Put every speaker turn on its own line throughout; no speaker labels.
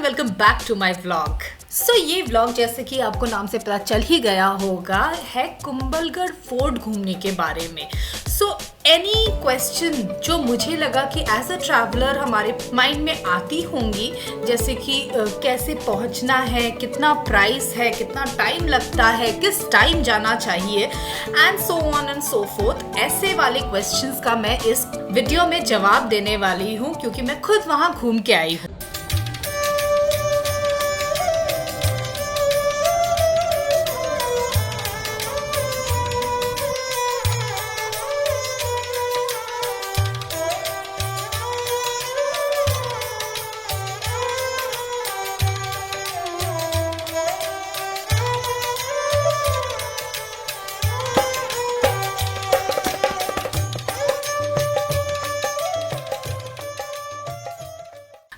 Welcome back to my vlog. ये vlog जैसे कि आपको नाम से पता चल ही गया होगा है कुंभलगढ़ फोर्ट घूमने के बारे में। एनी क्वेश्चन जो मुझे लगा कि एज अ ट्रैवलर हमारे माइंड में आती होंगी, जैसे कि कैसे पहुंचना है, कितना प्राइस है, कितना टाइम लगता है, किस टाइम जाना चाहिए and so on and so fourth, ऐसे वाले क्वेश्चंस का मैं इस वीडियो में जवाब देने वाली हूँ क्योंकि मैं खुद वहाँ घूम के आई हूँ।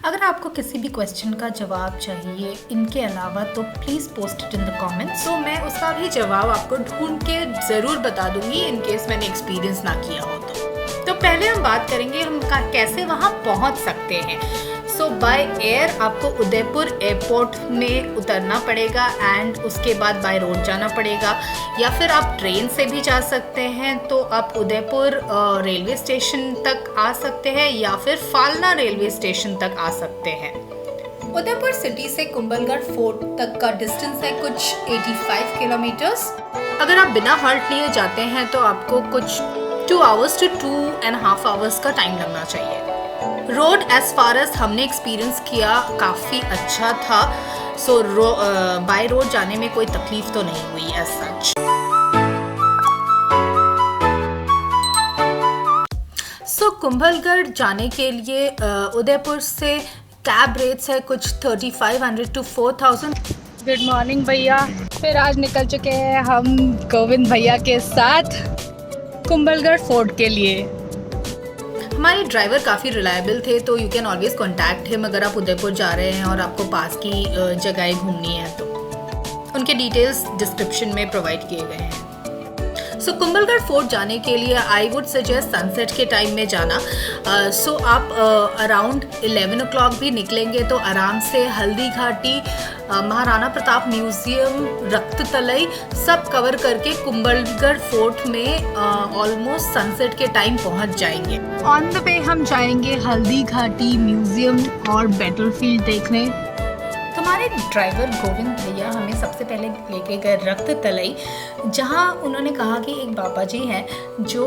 अगर आपको किसी भी क्वेश्चन का जवाब चाहिए इनके अलावा तो please post it in the comments. मैं उसका भी जवाब आपको ढूंढ के ज़रूर बता दूंगी इन केस मैंने एक्सपीरियंस ना किया हो तो पहले हम बात करेंगे हम कैसे वहाँ पहुँच सकते हैं। बाय एयर आपको उदयपुर एयरपोर्ट में उतरना पड़ेगा एंड उसके बाद बाय रोड जाना पड़ेगा, या फिर आप ट्रेन से भी जा सकते हैं तो आप उदयपुर रेलवे स्टेशन तक आ सकते हैं या फिर फालना रेलवे स्टेशन तक आ सकते हैं। उदयपुर सिटी से कुंभलगढ़ फोर्ट तक का डिस्टेंस है कुछ 85 किलोमीटर्स। अगर आप बिना हॉल्ट लिए जाते हैं तो आपको कुछ 2 आवर्स to 2.5 आवर्स का टाइम लगना चाहिए। रोड एज फार एज हमने एक्सपीरियंस किया काफ़ी अच्छा था। बाय रोड जाने में कोई तकलीफ तो नहीं हुई एज सच। कुंभलगढ़ जाने के लिए उदयपुर से कैब रेट्स है कुछ 3500 to 4000।
गुड मॉर्निंग भैया। फिर आज निकल चुके हैं हम गोविंद भैया के साथ कुंभलगढ़ फोर्ट के लिए।
हमारे ड्राइवर काफ़ी रिलायबल थे तो you can always contact him अगर आप उदयपुर जा रहे हैं और आपको पास की जगहें घूमनी है तो उनके डिटेल्स डिस्क्रिप्शन में प्रोवाइड किए गए हैं। कुंभलगढ़ फोर्ट जाने के लिए आई वुड सजेस्ट सनसेट के टाइम में जाना। आप अराउंड 11 o'clock भी निकलेंगे तो आराम से हल्दी घाटी, महाराणा प्रताप म्यूजियम, रक्त तलई सब कवर करके कुंभलगढ़ फोर्ट में ऑलमोस्ट सनसेट के टाइम पहुंच जाएंगे।
ऑन द वे हम जाएंगे हल्दी घाटी म्यूजियम और बैटलफील्ड देखने।
हमारे ड्राइवर गोविंद भैया हमें सबसे पहले लेके गए रक्त तलई, जहां उन्होंने कहा कि एक बाबा जी हैं जो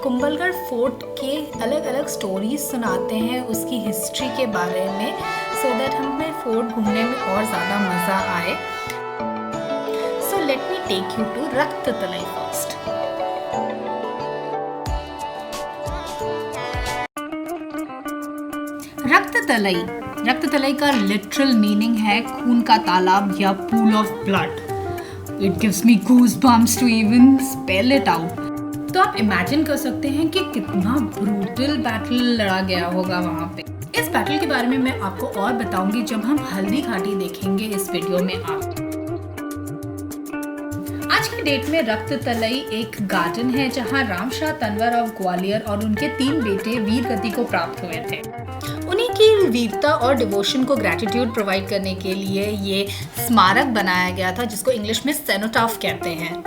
कुंभलगढ़ फोर्ट के अलग अलग स्टोरीज सुनाते हैं उसकी हिस्ट्री के बारे में, सो दैट हमें फोर्ट घूमने में और ज़्यादा मज़ा आए। Let me take you to Rakt Talai first. रक्त तलई का लिटरल मीनिंग है खून का तालाब या pool of blood. It gives me goosebumps to even spell it out. तो आप इमेजिन कर सकते हैं कि कितना ब्रूटल बैटल लड़ा गया होगा वहाँ पे। इस बैटल के बारे में मैं आपको और बताऊंगी जब हम हल्दी घाटी देखेंगे इस वीडियो में। आज की डेट में रक्त तलई एक गार्डन है जहाँ रामशाह तंवर ऑफ ग्वालियर और उनके 3 बेटे वीर गति को प्राप्त हुए थे। उन्हीं की वीरता और डिवोशन को ग्रैटिट्यूड प्रोवाइड करने के लिए ये स्मारक बनाया गया था जिसको इंग्लिश में सेनोटाफ कहते हैं।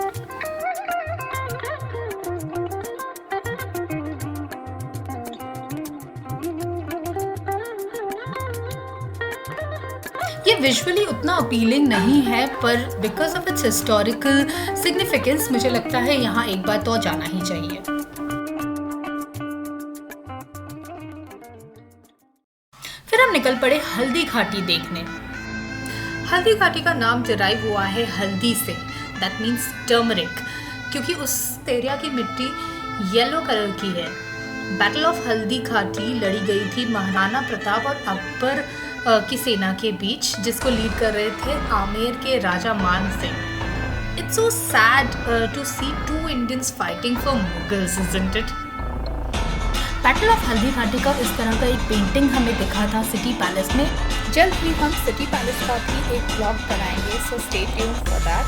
ये विजुअली उतना अपीलिंग नहीं है पर because of its historical significance मुझे लगता है यहाँ एक बार तो जाना ही चाहिए। फिर हम निकल पड़े हल्दी घाटी देखने। हल्दी घाटी का नाम डिराइव हुआ है हल्दी से, दैट मीन्स टर्मरिक, क्योंकि उस एरिया की मिट्टी येलो कलर की है। बैटल ऑफ हल्दी घाटी लड़ी गई थी महाराणा प्रताप और अकबर की सेना के बीच, जिसको लीड कर रहे थे आमेर के राजा Man Singh. It's so sad to see 2 Indians fighting for Mughals, isn't it? Battle of Haldi Ghati का इस तरह का एक पेंटिंग हमें दिखा था सिटी पैलेस में। जल्द ही हम सिटी पैलेस का भी एक ब्लॉग बनाएंगे, so stay tuned for that.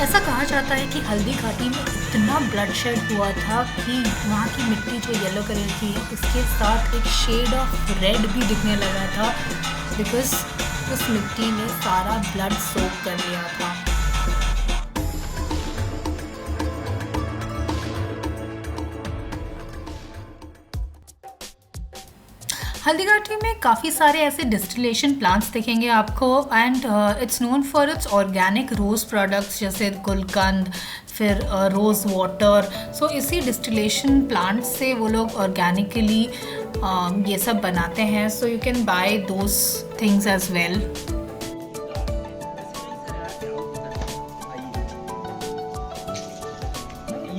ऐसा कहा जाता है कि हल्दी घाटी में इतना ब्लडशेड हुआ था कि वहाँ की मिट्टी जो येलो कलर की है उसके साथ एक शेड ऑफ रेड भी दिखने लगा था, बिकॉज उस मिट्टी ने सारा ब्लड सोक कर लिया था। हल्दी घाटी में काफ़ी सारे ऐसे डिस्टिलेशन प्लांट्स दिखेंगे आपको, and it's known for its organic rose products जैसे गुलकंद, फिर रोज़ वाटर। सो इसी डिस्टिलेशन प्लांट से वो लोग ऑर्गेनिकली ये सब बनाते हैं। So you can buy those things as well.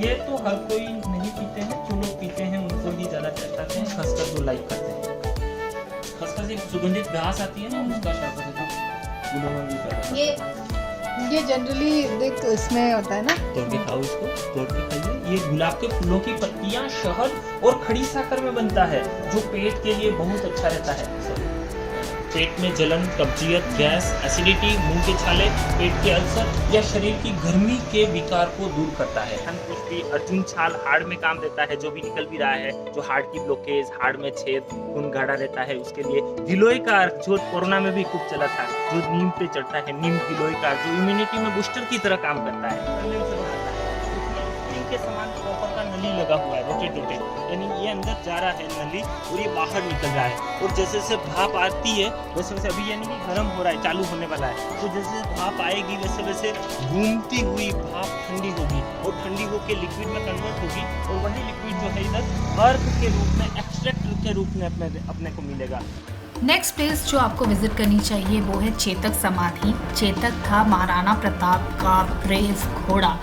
ये तो हर कोई नहीं पीते हैं, जो लोग पीते हैं उनको ही ज़्यादा चलता है। खसखस जो लाइक करते हैं, खसखस एक सुगंधित घास आती है ना, उसका शरबत है।
ये जनरली देख इसमें होता है ना,
तोड़ के खाओ इसको, तोड़ के खाइए। ये गुलाब के फूलों की पत्तियां, शहद और खड़ी साकर में बनता है, जो पेट के लिए बहुत अच्छा रहता है। पेट में जलन, कब्जियत, गैस, एसिडिटी, मुंह के छाले, पेट के अल्सर या शरीर की गर्मी के विकार को दूर करता है। पुष्टि, अर्जुन छाल हार्ड में काम देता है, जो भी निकल भी रहा है, जो हार्ड की ब्लॉकेज, हार्ड में छेद, खून गाढ़ा रहता है, उसके लिए। गिलोय का अर्क जो कोरोना में भी खूब चला था, जो नीम पे चढ़ता है, नीम गिलोय का, जो इम्यूनिटी में बूस्टर की तरह काम करता है। के समान कॉपर का नली लगा हुआ है, रोटेट, यानी ये अंदर जा रहा है नली और ये बाहर निकल रहा है। और जैसे जैसे भाप आती है वैसे वैसे, अभी यानी कि गर्म हो रहा है, चालू होने वाला है, तो जैसे भाप आएगी वैसे वैसे घूमती हुई भाप ठंडी होगी और ठंडी होकर लिक्विड में कन्वर्ट होगी, और वही लिक्विड जो है इधर अर्क के रूप में, एक्सट्रैक्ट के रूप में अपने को मिलेगा।
नेक्स्ट प्लेस जो आपको विजिट करनी चाहिए वो है चेतक समाधि। चेतक था महाराणा प्रताप का ब्रेव घोड़ा,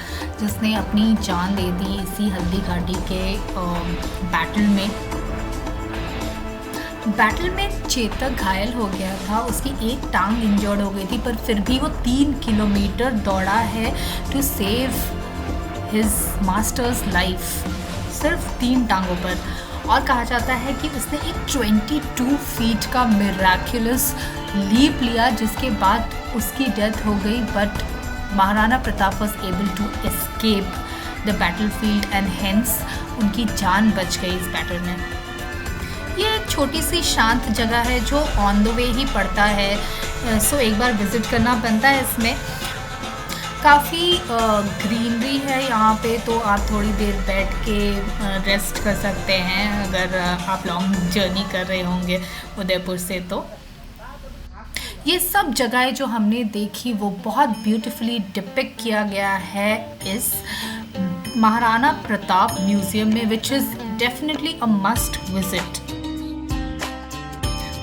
जिसने अपनी जान दे दी इसी हल्दी घाटी के बैटल में चेतक घायल हो गया था, उसकी एक टांग इंजर्ड हो गई थी, पर फिर भी वो 3 किलोमीटर दौड़ा है to save his master's life, सिर्फ 3 टांगों पर। और कहा जाता है कि उसने एक 22 फीट का मिराक्युलस लीप लिया, जिसके बाद उसकी डेथ हो गई, but Maharana Pratap was able to escape the battlefield and hence उनकी जान बच गई इस बैटल में। ये एक छोटी सी शांत जगह है जो ऑन द वे ही पड़ता है, सो एक बार विज़िट करना बनता है। इसमें काफ़ी ग्रीनरी है यहाँ पे, तो आप थोड़ी देर बैठ के रेस्ट कर सकते हैं अगर आप लॉन्ग जर्नी कर रहे होंगे उदयपुर से। तो ये सब जगहें जो हमने देखी वो बहुत ब्यूटीफुली डिपिक्ट किया गया है इस महाराणा प्रताप म्यूज़ियम में, which is definitely a must visit.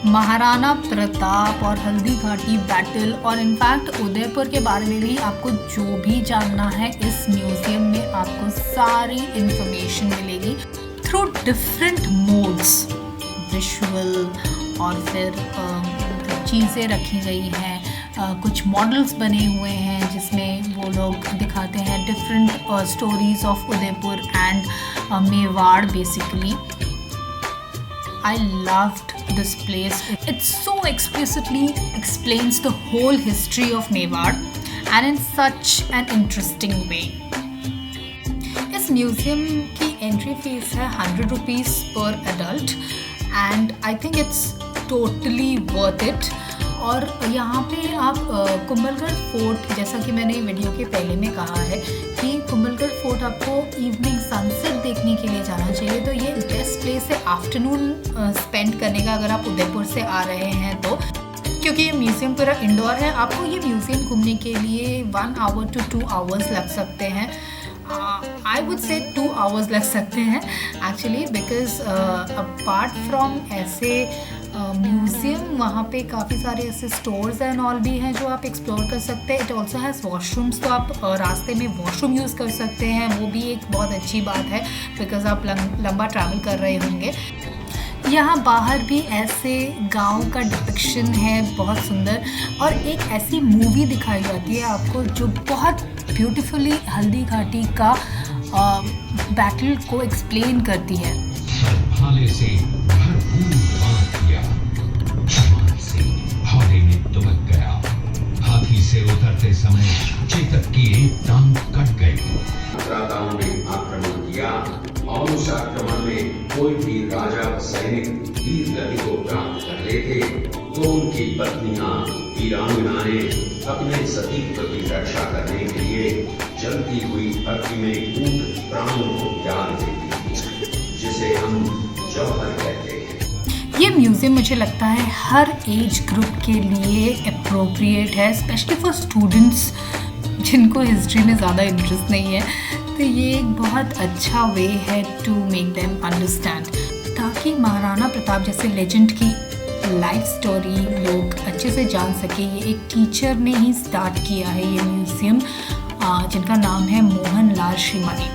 Maharana Pratap और हल्दी घाटी बैटल और इनफैक्ट उदयपुर के बारे में भी आपको जो भी जानना है, इस म्यूज़ियम में आपको सारी इंफॉर्मेशन मिलेगी थ्रू डिफरेंट मोड्स, विजुअल, और फिर चीज़ें रखी गई हैं, कुछ मॉडल्स बने हुए हैं जिसमें वो लोग दिखाते हैं different stories of Udaipur and Mewar basically. I loved this place. It so explicitly explains the whole history of Mewar and in such an interesting way. इस म्यूज़ियम की एंट्री फीस है 100 रुपीज़ पर adult, and I think it's totally worth it. और यहाँ पे आप Kumbhalgarh fort, जैसा कि मैंने वीडियो के पहले में कहा है कि कुंभलगढ़ फोर्ट आपको इवनिंग सनसेट देखने के लिए जाना चाहिए, तो ये बेस्ट प्लेस है आफ्टरनून स्पेंड करने का अगर आप उदयपुर से आ रहे हैं तो, क्योंकि ये म्यूज़ियम पूरा इंडोर है। आपको ये म्यूज़ियम घूमने के लिए 1 आवर to 2 आवर्स लग सकते हैं। आई वुड से 2 आवर्स लग सकते हैं एक्चुअली, बिकॉज अपार्ट फ्रॉम ऐसे म्यूज़ियम, वहाँ पे काफ़ी सारे ऐसे स्टोर्स एंड ऑल भी हैं जो आप एक्सप्लोर कर सकते हैं। इट ऑल्सो हैज़ वॉशरूम्स, तो आप रास्ते में वॉशरूम यूज़ कर सकते हैं, वो भी एक बहुत अच्छी बात है बिकॉज आप लंबा ट्रैवल कर रहे होंगे। यहाँ बाहर भी ऐसे गांव का डिपिक्शन है बहुत सुंदर, और एक ऐसी मूवी दिखाई जाती है आपको जो बहुत ब्यूटीफुली हल्दी घाटी का बैटल को एक्सप्लेन करती है।
भाले से भरपूर बांध किया, कमाल से भाले में दुबक गया। हाथी से उतरते समय चेतक की एक टांग आक्रांताओं ने आक्रमण किया और उस आक्रमण में कोई भी राजा व सैनिक वीर गति को प्राप्त कर लेते तो उनकी पत्नियां वीरांगनाएं अपने सतीत्व की रक्षा करने के लिए जलती हुई अग्नि में कूद प्राणों को त्याग देती थी, जिसे हम जौहर कहते हैं।
ये म्यूज़ियम मुझे लगता है हर एज ग्रुप के लिए अप्रोप्रिएट है, स्पेशली फॉर स्टूडेंट्स जिनको हिस्ट्री में ज़्यादा इंटरेस्ट नहीं है। तो ये एक बहुत अच्छा वे है टू मेक देम अंडरस्टैंड, ताकि महाराणा प्रताप जैसे लेजेंड की लाइफ स्टोरी लोग अच्छे से जान सके। ये एक टीचर ने ही स्टार्ट किया है ये म्यूज़ियम, जिनका नाम है मोहन लाल श्रीमाली।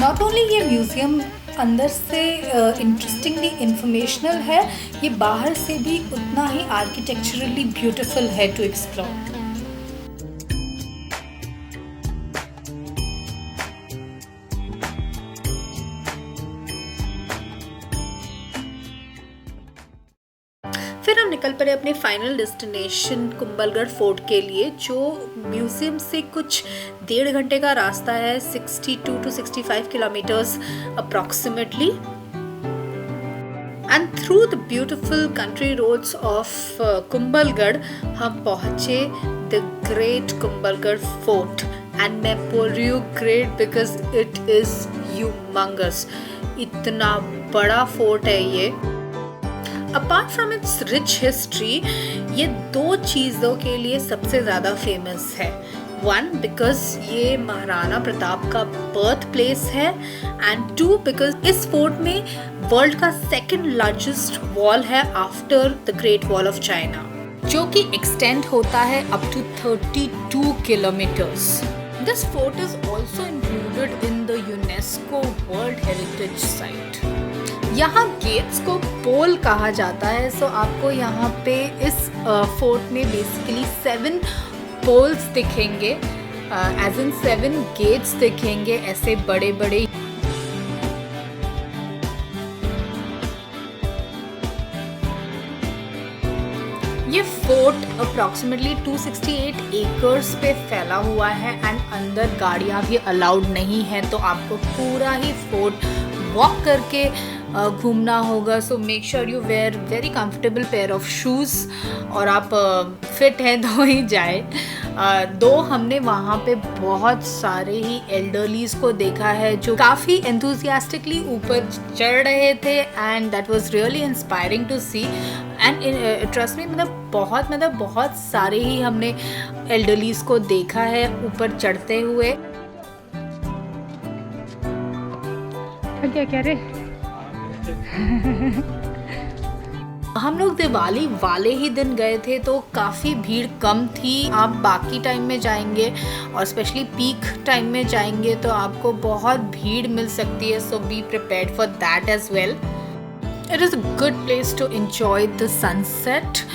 नॉट ओनली ये म्यूज़ियम अंदर से इंटरेस्टिंगली इंफॉर्मेशनल है, ये बाहर से भी उतना ही आर्किटेक्चरली ब्यूटीफुल है टू एक्सप्लोर। फिर हम निकल पड़े अपने फाइनल डेस्टिनेशन कुंभलगढ़ फोर्ट के लिए, जो म्यूज़ियम से कुछ 1.5 घंटे का रास्ता है, 62 to 65 kilometres approximately. And through the beautiful country roads of Kumbhalgarh हम पहुँचे the great Kumbhalgarh fort. And मैं बोल रही हूँ great because it is humongous, इतना बड़ा फोर्ट है ये। Apart from its rich history, ये 2 चीज़ों के लिए सबसे ज़्यादा फेमस है। 1 बिकॉज ये महाराणा प्रताप का बर्थ प्लेस है, एंड 2 बिकॉज इस फोर्ट में वर्ल्ड का 2nd लार्जेस्ट वॉल है after the great wall of China, जो कि एक्सटेंड होता है up to 32 kilometres. This fort is also included in the UNESCO world heritage site. यहाँ गेट्स को पोल कहा जाता है, सो आपको यहाँ पे इस फोर्ट में बेसिकली 7 पोल्स दिखेंगे, एज इन 7 गेट्स दिखेंगे, ऐसे बड़े बड़े। ये फोर्ट अप्रॉक्सीमेटली 268 एकर्स पे फैला हुआ है, एंड अंदर गाड़ियाँ भी अलाउड नहीं है, तो आपको पूरा ही फोर्ट वॉक करके घूमना होगा। So make sure you wear very comfortable pair of shoes, और आप फिट हैं तो ही जाए। हमने वहाँ पे बहुत सारे ही एल्डरलीज को देखा है जो काफ़ी एंथुसियास्टिकली ऊपर चढ़ रहे थे, and that was really inspiring to see. And trust me, मतलब बहुत सारे ही हमने एल्डरलीज को देखा है ऊपर चढ़ते हुए।
क्या रे
हम लोग दिवाली वाले ही दिन गए थे, तो काफ़ी भीड़ कम थी। आप बाकी टाइम में जाएंगे और स्पेशली पीक टाइम में जाएंगे तो आपको बहुत भीड़ मिल सकती है, so be prepared for that as well. It is a good place to enjoy the sunset.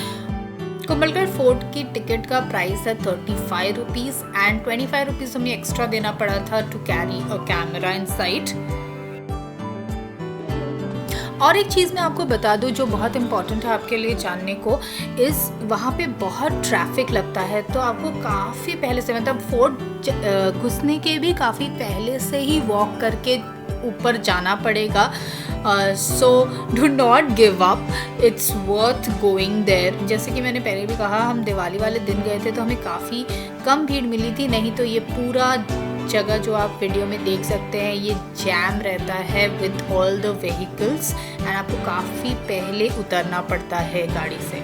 Kumbhalgarh fort की टिकट का प्राइस है 35 रुपीज़, एंड 25 रुपीज़ हमें एक्स्ट्रा देना पड़ा था to carry a camera inside. और एक चीज़ मैं आपको बता दूं जो बहुत इम्पॉर्टेंट है आपके लिए जानने को, इस वहाँ पे बहुत ट्रैफिक लगता है, तो आपको काफ़ी पहले से, मतलब फोर्ट घुसने के भी काफ़ी पहले से ही वॉक करके ऊपर जाना पड़ेगा। So do not give up, it's worth going there. जैसे कि मैंने पहले भी कहा, हम दिवाली वाले दिन गए थे तो हमें काफ़ी कम भीड़ मिली थी, नहीं तो ये पूरा जगह जो आप वीडियो में देख सकते हैं ये जैम रहता है with all the vehicles, and आपको काफ़ी पहले उतरना पड़ता है गाड़ी से।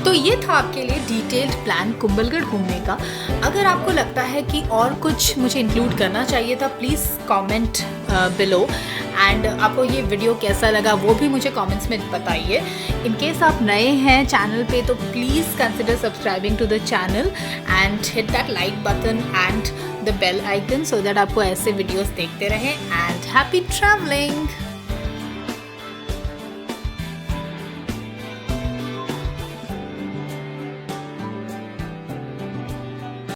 तो ये था आपके लिए डिटेल्ड प्लान कुंभलगढ़ घूमने का। अगर आपको लगता है कि और कुछ मुझे इंक्लूड करना चाहिए था, प्लीज़ कमेंट बिलो, एंड आपको ये वीडियो कैसा लगा वो भी मुझे कमेंट्स में बताइए। इन केस आप नए हैं चैनल पे तो please consider subscribing to the channel and hit that like button and the bell icon, so that आपको ऐसे वीडियोस देखते रहें। And happy travelling.